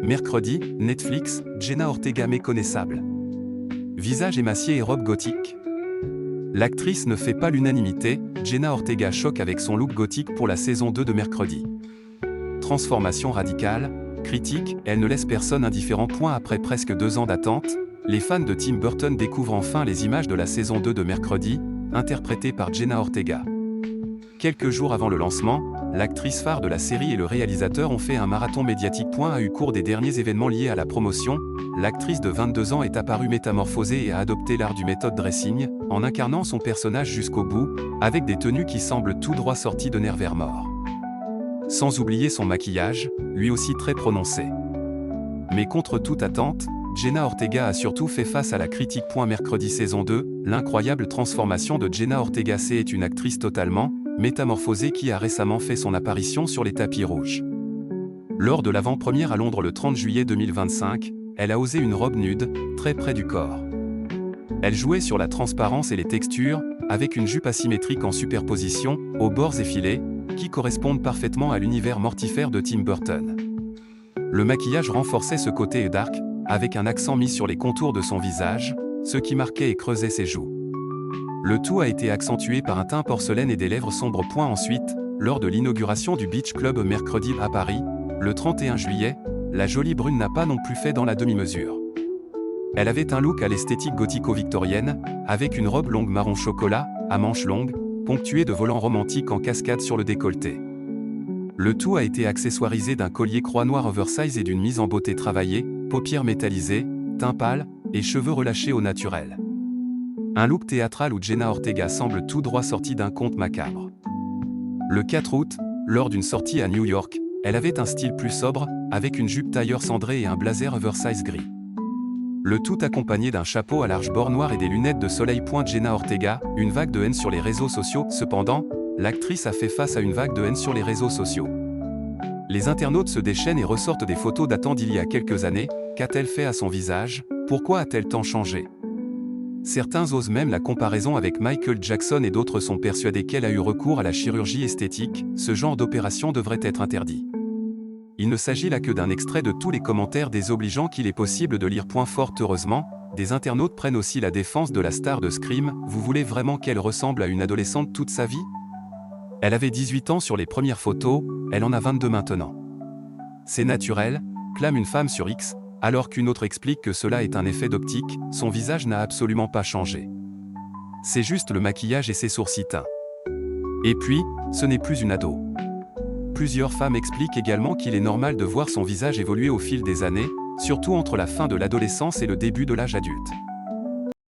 Mercredi, Netflix, Jenna Ortega méconnaissable. Visage émacié et robe gothique. L'actrice ne fait pas l'unanimité, Jenna Ortega choque avec son look gothique pour la saison 2 de Mercredi. Transformation radicale, critique, elle ne laisse personne indifférent. Après presque 2 ans d'attente, les fans de Tim Burton découvrent enfin les images de la saison 2 de Mercredi, interprétée par Jenna Ortega. Quelques jours avant le lancement, l'actrice phare de la série et le réalisateur ont fait un marathon médiatique. A eu cours des derniers événements liés à la promotion, l'actrice de 22 ans est apparue métamorphosée et a adopté l'art du method dressing, en incarnant son personnage jusqu'au bout, avec des tenues qui semblent tout droit sorties de Nevermore. Sans oublier son maquillage, lui aussi très prononcé. Mais contre toute attente, Jenna Ortega a surtout fait face à la critique. Mercredi saison 2, l'incroyable transformation de Jenna Ortega. C'est une actrice totalement métamorphosée qui a récemment fait son apparition sur les tapis rouges. Lors de l'avant-première à Londres le 30 juillet 2025, elle a osé une robe nude, très près du corps. Elle jouait sur la transparence et les textures, avec une jupe asymétrique en superposition, aux bords effilés, qui correspondent parfaitement à l'univers mortifère de Tim Burton. Le maquillage renforçait ce côté dark, avec un accent mis sur les contours de son visage, ce qui marquait et creusait ses joues. Le tout a été accentué par un teint porcelaine et des lèvres sombres. Ensuite, lors de l'inauguration du Beach Club mercredi à Paris, le 31 juillet, la jolie brune n'a pas non plus fait dans la demi-mesure. Elle avait un look à l'esthétique gothico-victorienne, avec une robe longue marron chocolat, à manches longues, ponctuée de volants romantiques en cascade sur le décolleté. Le tout a été accessoirisé d'un collier croix noir oversize et d'une mise en beauté travaillée, paupières métallisées, teint pâle, et cheveux relâchés au naturel. Un look théâtral où Jenna Ortega semble tout droit sortie d'un conte macabre. Le 4 août, lors d'une sortie à New York, elle avait un style plus sobre, avec une jupe tailleur cendrée et un blazer oversize gris. Le tout accompagné d'un chapeau à large bord noir et des lunettes de soleil. Jenna Ortega, une vague de haine sur les réseaux sociaux. Cependant, l'actrice a fait face à une vague de haine sur les réseaux sociaux. Les internautes se déchaînent et ressortent des photos datant d'il y a quelques années. Qu'a-t-elle fait à son visage? Pourquoi a-t-elle tant changé? Certains osent même la comparaison avec Michael Jackson et d'autres sont persuadés qu'elle a eu recours à la chirurgie esthétique. Ce genre d'opération devrait être interdit. Il ne s'agit là que d'un extrait de tous les commentaires désobligeants qu'il est possible de lire. Fort heureusement, des internautes prennent aussi la défense de la star de Scream. Vous voulez vraiment qu'elle ressemble à une adolescente toute sa vie? Elle avait 18 ans sur les premières photos, elle en a 22 maintenant. C'est naturel, clame une femme sur X, alors qu'une autre explique que cela est un effet d'optique, son visage n'a absolument pas changé. C'est juste le maquillage et ses sourcils teints. Et puis, ce n'est plus une ado. Plusieurs femmes expliquent également qu'il est normal de voir son visage évoluer au fil des années, surtout entre la fin de l'adolescence et le début de l'âge adulte.